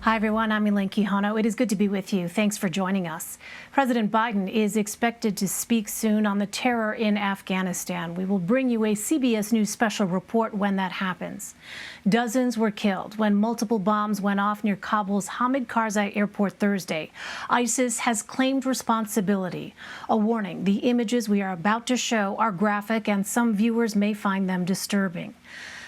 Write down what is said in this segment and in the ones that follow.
Hi, everyone. I'm Elaine Quijano. It is good to be with you. Thanks for joining us. President Biden is expected to speak soon on the terror in Afghanistan. We will bring you a CBS News special report when that happens. Dozens were killed when multiple bombs went off near Kabul's Hamid Karzai airport Thursday. ISIS has claimed responsibility. A warning, the images we are about to show are graphic and some viewers may find them disturbing.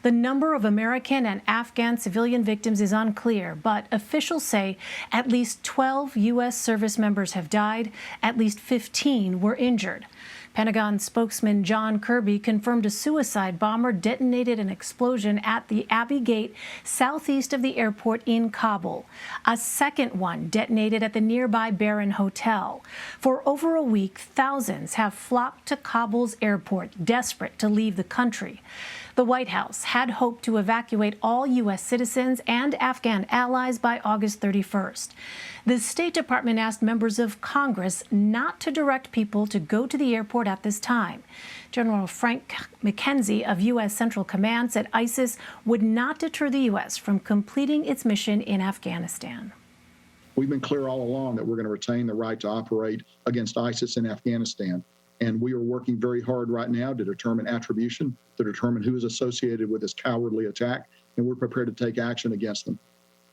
The number of American and Afghan civilian victims is unclear, but officials say at least 12 U.S. service members have died, at least 15 were injured. Pentagon spokesman John Kirby confirmed a suicide bomber detonated an explosion at the Abbey Gate southeast of the airport in Kabul. A second one detonated at the nearby Baron Hotel. For over a week, thousands have flocked to Kabul's airport, desperate to leave the country. The White House had hoped to evacuate all U.S. citizens and Afghan allies by August 31st. The State Department asked members of Congress not to direct people to go to the airport at this time. General Frank McKenzie of U.S. Central Command said ISIS would not deter the U.S. from completing its mission in Afghanistan. We've been clear all along that we're going to retain the right to operate against ISIS in Afghanistan. And we are working very hard right now to determine attribution, to determine who is associated with this cowardly attack, and we're prepared to take action against them.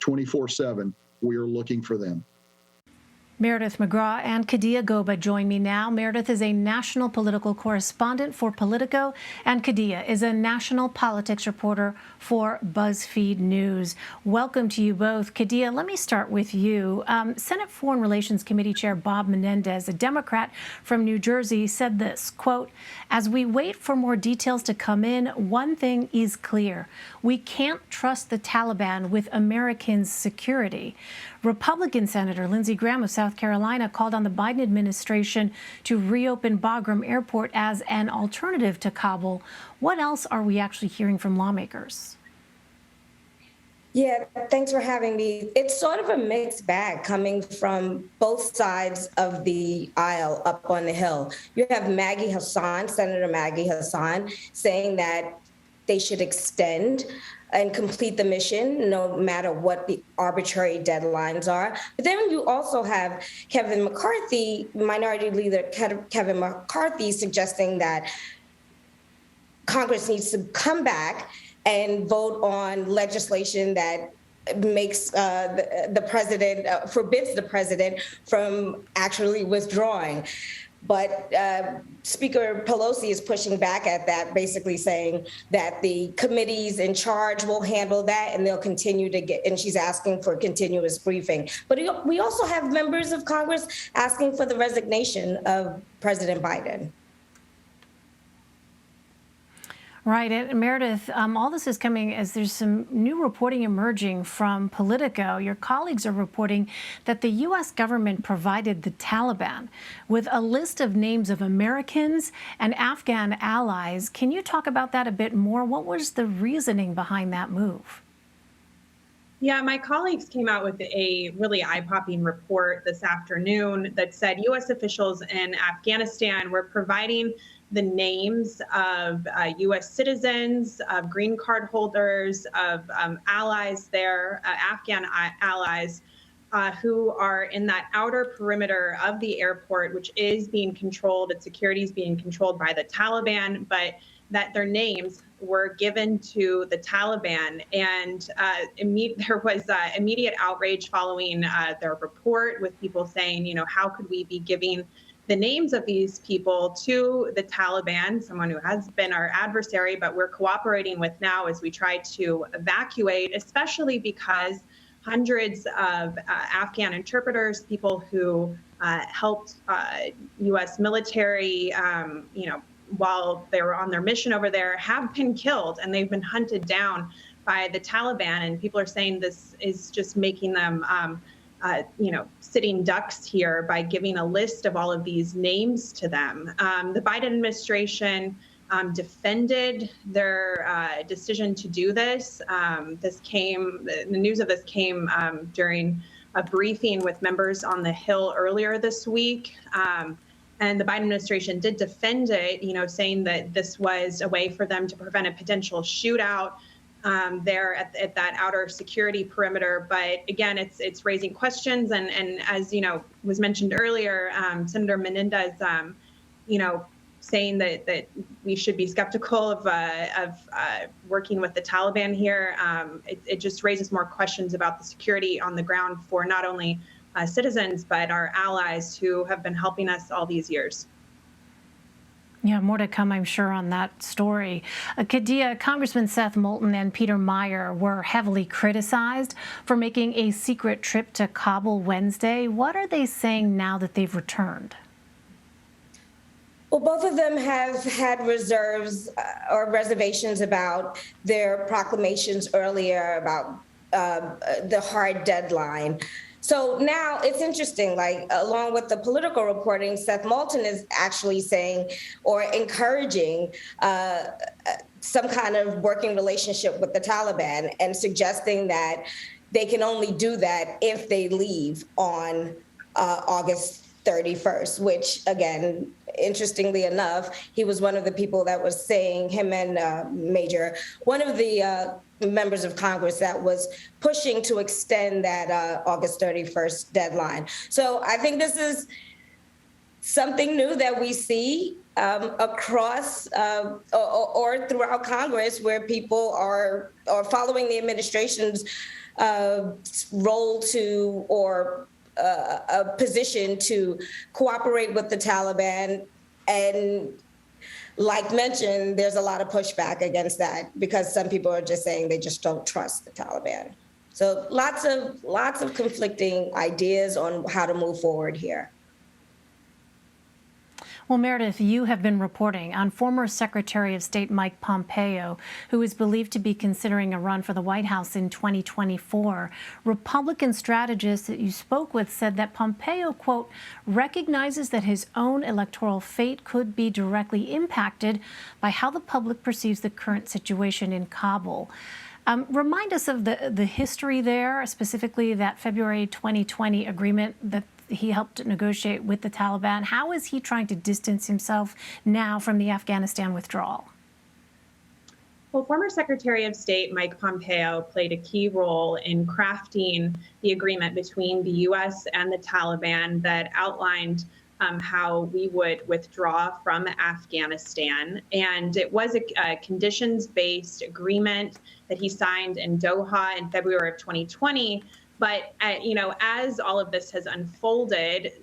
24/7, we are looking for them. Meridith McGraw and Kadia Goba join me now. Meridith is a national political correspondent for Politico, and Kadia is a national politics reporter for BuzzFeed News. Welcome to you both. Kadia, let me start with you. Senate Foreign Relations Committee Chair Bob Menendez, a Democrat from New Jersey, said this, quote, "As we wait for more details to come in, one thing is clear. We can't trust the Taliban with Americans' security." Republican Senator Lindsey Graham of South Carolina called on the Biden administration to reopen Bagram Airport as an alternative to Kabul. What else are we actually hearing from lawmakers? Yeah, thanks for having me. It's sort of a mixed bag coming from both sides of the aisle up on the Hill. You have Maggie Hassan, Senator Maggie Hassan, saying that they should extend and complete the mission, no matter what the arbitrary deadlines are. But then you also have Kevin McCarthy, Minority Leader Kevin McCarthy, suggesting that Congress needs to come back and vote on legislation that makes the president, forbids the president from actually withdrawing. But Speaker Pelosi is pushing back at that, basically saying that the committees in charge will handle that and they'll continue to get, and she's asking for continuous briefing. But we also have members of Congress asking for the resignation of President Biden. Right. And Meridith, all this is coming as there's some new reporting emerging from Politico. Your colleagues are reporting that the U.S. government provided the Taliban with a list of names of Americans and Afghan allies. Can you talk about that a bit more? What was the reasoning behind that move? Yeah, my colleagues came out with a really eye-popping report this afternoon that said U.S. officials in Afghanistan were providing the names of U.S. citizens, of green card holders, of allies there, Afghan allies, who are in that outer perimeter of the airport, which is being controlled, its security is being controlled by the Taliban, but that their names were given to the Taliban. And there was immediate outrage following their report, with people saying, you know, how could we be giving the names of these people to the Taliban, someone who has been our adversary, but we're cooperating with now as we try to evacuate, especially because hundreds of Afghan interpreters, people who helped U.S. military, while they were on their mission over there, have been killed, and they've been hunted down by the Taliban. And people are saying this is just making them sitting ducks here by giving a list of all of these names to them. The Biden administration defended their decision to do this. The news of this came during a briefing with members on the Hill earlier this week. And the Biden administration did defend it, saying that this was a way for them to prevent a potential shootout. there at that outer security perimeter. But again, it's raising questions. And as, was mentioned earlier, Senator Menendez, saying that we should be skeptical of working with the Taliban here. It just raises more questions about the security on the ground for not only citizens, but our allies who have been helping us all these years. Yeah, more to come, I'm sure, on that story. Kadia, Congressman Seth Moulton and Peter Meyer were heavily criticized for making a secret trip to Kabul Wednesday. What are they saying now that they've returned? Well, both of them have had reserves or reservations about their proclamations earlier about the hard deadline. So now it's interesting, like along with the Politico reporting, Seth Moulton is actually saying or encouraging some kind of working relationship with the Taliban and suggesting that they can only do that if they leave on August 31st, which, again, interestingly enough, he was one of the people that was saying, him and one of the members of Congress that was pushing to extend that August 31st deadline. So I think this is something new that we see across or throughout Congress, where people are following the administration's role to or a position to cooperate with the Taliban. And like mentioned, there's a lot of pushback against that because some people are just saying they just don't trust the Taliban. So lots of conflicting ideas on how to move forward here. Well, Meridith, you have been reporting on former Secretary of State Mike Pompeo, who is believed to be considering a run for the White House in 2024. Republican strategists that you spoke with said that Pompeo, quote, recognizes that his own electoral fate could be directly impacted by how the public perceives the current situation in Kabul. Remind us of the history there, specifically that February 2020 agreement that he helped negotiate with the Taliban. How is he trying to distance himself now from the Afghanistan withdrawal? Well, former Secretary of State Mike Pompeo played a key role in crafting the agreement between the U.S. and the Taliban that outlined how we would withdraw from Afghanistan. And it was a conditions-based agreement that he signed in Doha in February of 2020. But, as all of this has unfolded,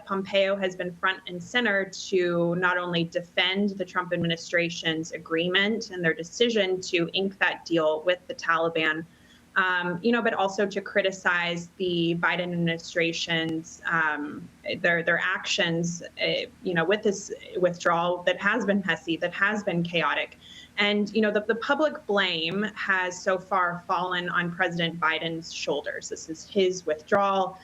Pompeo has been front and center to not only defend the Trump administration's agreement and their decision to ink that deal with the Taliban, but also to criticize the Biden administration's their actions, with this withdrawal that has been messy, that has been chaotic. And, the public blame has so far fallen on President Biden's shoulders. This is his withdrawal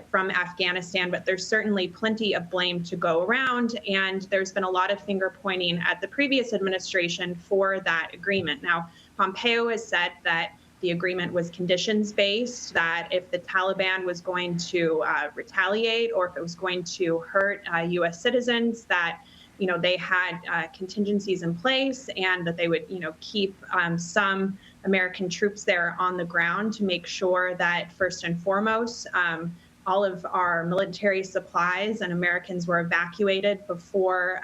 from Afghanistan, but there's certainly plenty of blame to go around. And there's been a lot of finger pointing at the previous administration for that agreement. Now, Pompeo has said that the agreement was conditions-based, that if the Taliban was going to retaliate or if it was going to hurt U.S. citizens, that they had contingencies in place and that they would, keep some American troops there on the ground to make sure that first and foremost, all of our military supplies and Americans were evacuated before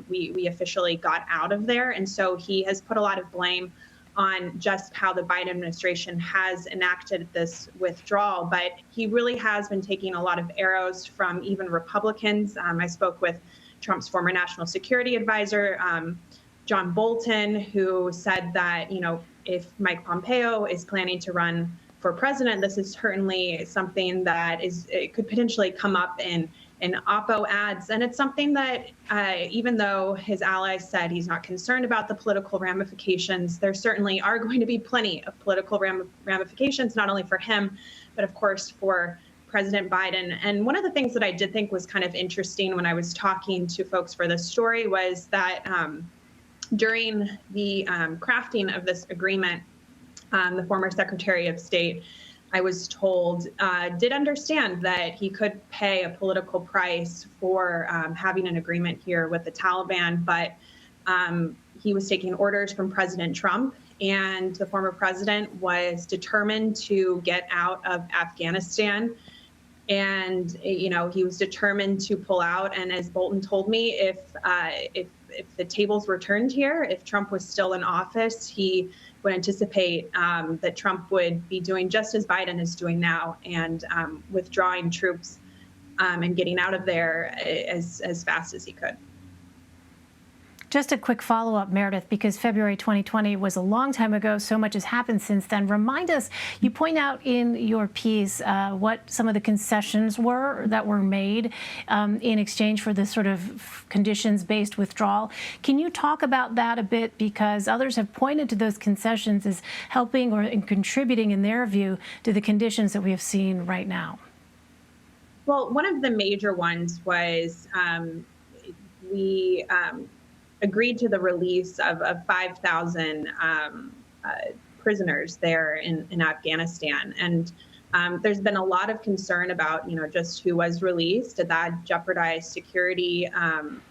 we officially got out of there. And so he has put a lot of blame on just how the Biden administration has enacted this withdrawal. But he really has been taking a lot of arrows from even Republicans. I spoke with Trump's former national security advisor, John Bolton, who said that, if Mike Pompeo is planning to run for president, this is certainly something that it could potentially come up in Oppo ads. And it's something that, even though his allies said he's not concerned about the political ramifications, there certainly are going to be plenty of political ramifications, not only for him, but of course for President Biden. And one of the things that I did think was kind of interesting when I was talking to folks for this story was that during the crafting of this agreement, the former Secretary of State, I was told, did understand that he could pay a political price for having an agreement here with the Taliban, but he was taking orders from President Trump. and the former president was determined to get out of Afghanistan. And, you know, he was determined to pull out. And as Bolton told me, if the tables were turned here, if Trump was still in office, he would anticipate that Trump would be doing just as Biden is doing now, and withdrawing troops and getting out of there as fast as he could. Just a quick follow-up, Meridith, because February 2020 was a long time ago. So much has happened since then. Remind us, you point out in your piece what some of the concessions were that were made in exchange for this sort of conditions-based withdrawal. Can you talk about that a bit? Because others have pointed to those concessions as helping or contributing, in their view, to the conditions that we have seen right now. Well, one of the major ones was we agreed to the release of 5,000 prisoners there in Afghanistan. And there's been a lot of concern about, you know, just who was released. Did that jeopardize security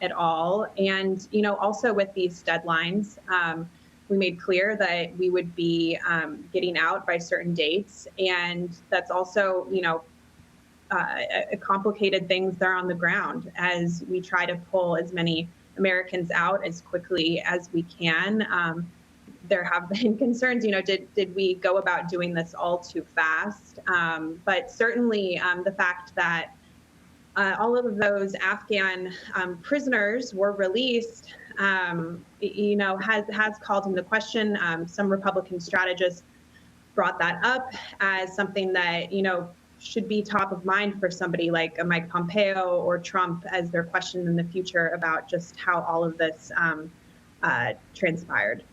at all? And, you know, also with these deadlines, we made clear that we would be getting out by certain dates. And that's also, you know, complicated things there on the ground as we try to pull as many Americans out as quickly as we can. There have been concerns, you know, did we go about doing this all too fast? But certainly the fact that all of those Afghan prisoners were released, you know, has called into question. Some Republican strategists brought that up as something that, you know, should be top of mind for somebody like Mike Pompeo or Trump as they're questioned in the future about just how all of this transpired.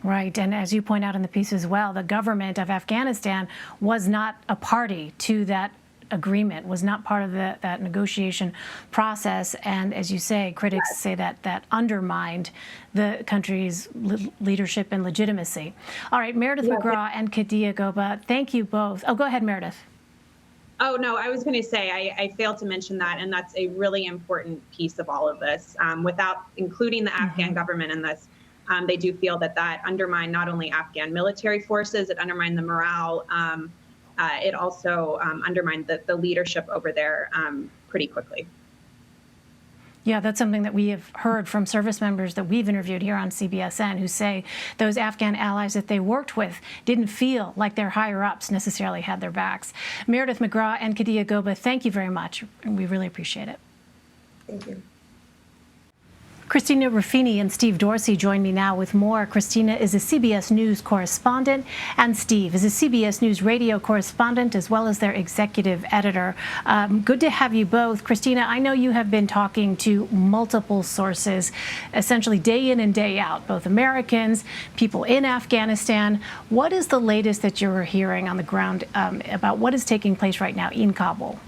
Right. And as you point out in the piece as well, the government of Afghanistan was not a party to that agreement, was not part of that negotiation process. And as you say, critics say that undermined the country's leadership and legitimacy. All right, Meridith McGraw and Kadia Goba, thank you both. Oh, go ahead, Meridith. Oh, no, I was going to say I failed to mention that, and that's a really important piece of all of this. Without including the Afghan government in this, they do feel that undermined not only Afghan military forces, it undermined the morale. It also undermined the leadership over there pretty quickly. Yeah, that's something that we have heard from service members that we've interviewed here on CBSN who say those Afghan allies that they worked with didn't feel like their higher-ups necessarily had their backs. Meridith McGraw and Kadia Goba, thank you very much. We really appreciate it. Thank you. Christina, Ruffini, and Steve Dorsey join me now with more. Christina is a CBS News correspondent, and Steve is a CBS News radio correspondent, as well as their executive editor. Good to have you both. Christina, I know you have been talking to multiple sources, essentially day in and day out, both Americans, people in Afghanistan. What is the latest that you're hearing on the ground about what is taking place right now in Kabul?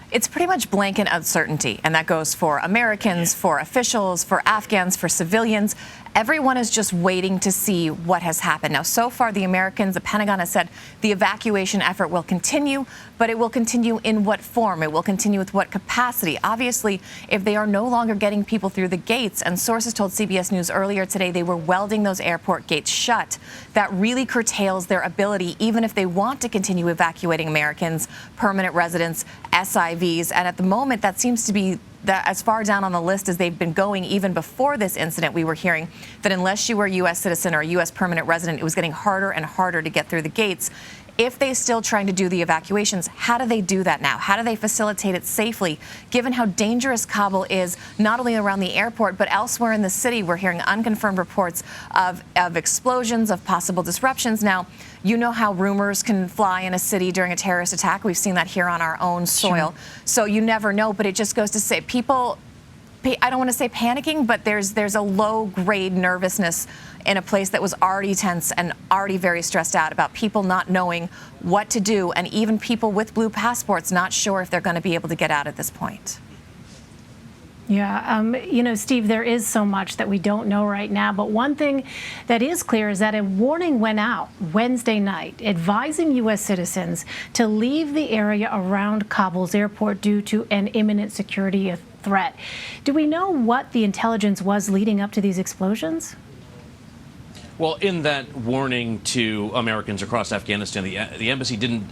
It's pretty much blanket uncertainty, and that goes for Americans, for officials, for Afghans, for civilians. Everyone is just waiting to see what has happened. Now, so far, the Americans, the Pentagon has said the evacuation effort will continue, but it will continue in what form? It will continue with what capacity? Obviously, if they are no longer getting people through the gates, and sources told CBS News earlier today they were welding those airport gates shut, that really curtails their ability, even if they want to continue evacuating Americans, permanent residents, SIVs. And at the moment, that seems to be as far down on the list as they've been going. Even before this incident, we were hearing that unless you were a U.S. citizen or a U.S. permanent resident, it was getting harder and harder to get through the gates. If they're still trying to do the evacuations, how do they do that now? How do they facilitate it safely, given how dangerous Kabul is, not only around the airport, but elsewhere in the city? We're hearing unconfirmed reports of explosions, of possible disruptions. Now, you know how rumors can fly in a city during a terrorist attack. We've seen that here on our own soil. Sure. So you never know, but it just goes to say people, I don't want to say panicking, but there's a low-grade nervousness in a place that was already tense and already very stressed out about people not knowing what to do, and even people with blue passports not sure if they're going to be able to get out at this point. Yeah, you know, Steve, there is so much that we don't know right now. But one thing that is clear is that a warning went out Wednesday night advising U.S. citizens to leave the area around Kabul's airport due to an imminent security threat. Do we know what the intelligence was leading up to these explosions? Well, in that warning to Americans across Afghanistan, the embassy didn't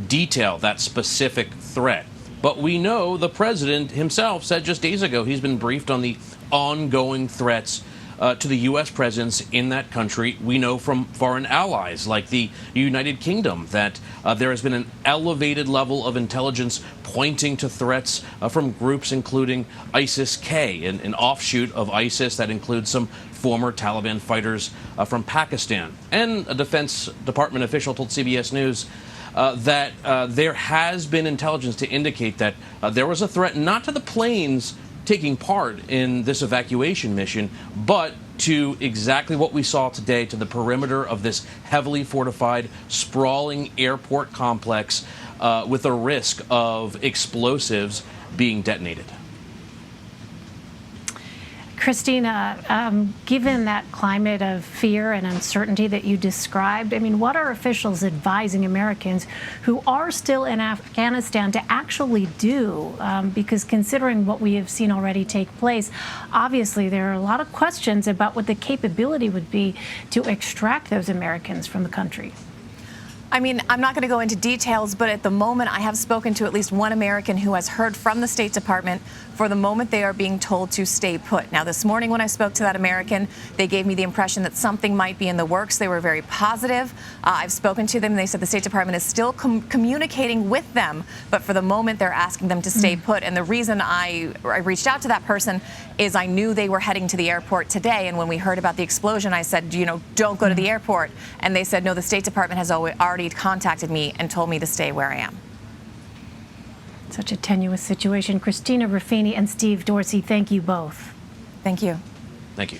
detail that specific threat. But we know the president himself said just days ago he's been briefed on the ongoing threats to the U.S. presence in that country. We know from foreign allies like the United Kingdom that there has been an elevated level of intelligence pointing to threats from groups including ISIS-K, an offshoot of ISIS that includes some former Taliban fighters from Pakistan. And a Defense Department official told CBS News that there has been intelligence to indicate that there was a threat not to the planes taking part in this evacuation mission, but to exactly what we saw today, to the perimeter of this heavily fortified, sprawling airport complex with a risk of explosives being detonated. Christina, given that climate of fear and uncertainty that you described, I mean, what are officials advising Americans who are still in Afghanistan to actually do? Because considering what we have seen already take place, obviously there are a lot of questions about what the capability would be to extract those Americans from the country. I mean, I'm not going to go into details, but at the moment I have spoken to at least one American who has heard from the State Department. For the moment, they are being told to stay put. Now, this morning when I spoke to that American, they gave me the impression that something might be in the works. They were very positive. I've spoken to them, and they said the State Department is still communicating with them, but for the moment, they're asking them to stay put. And the reason I reached out to that person is I knew they were heading to the airport today, and when we heard about the explosion, I said, you know, don't go to the airport. And they said, no, the State Department has already contacted me and told me to stay where I am. Such a tenuous situation. Christina, Ruffini, and Steve Dorsey, thank you both. Thank you. Thank you.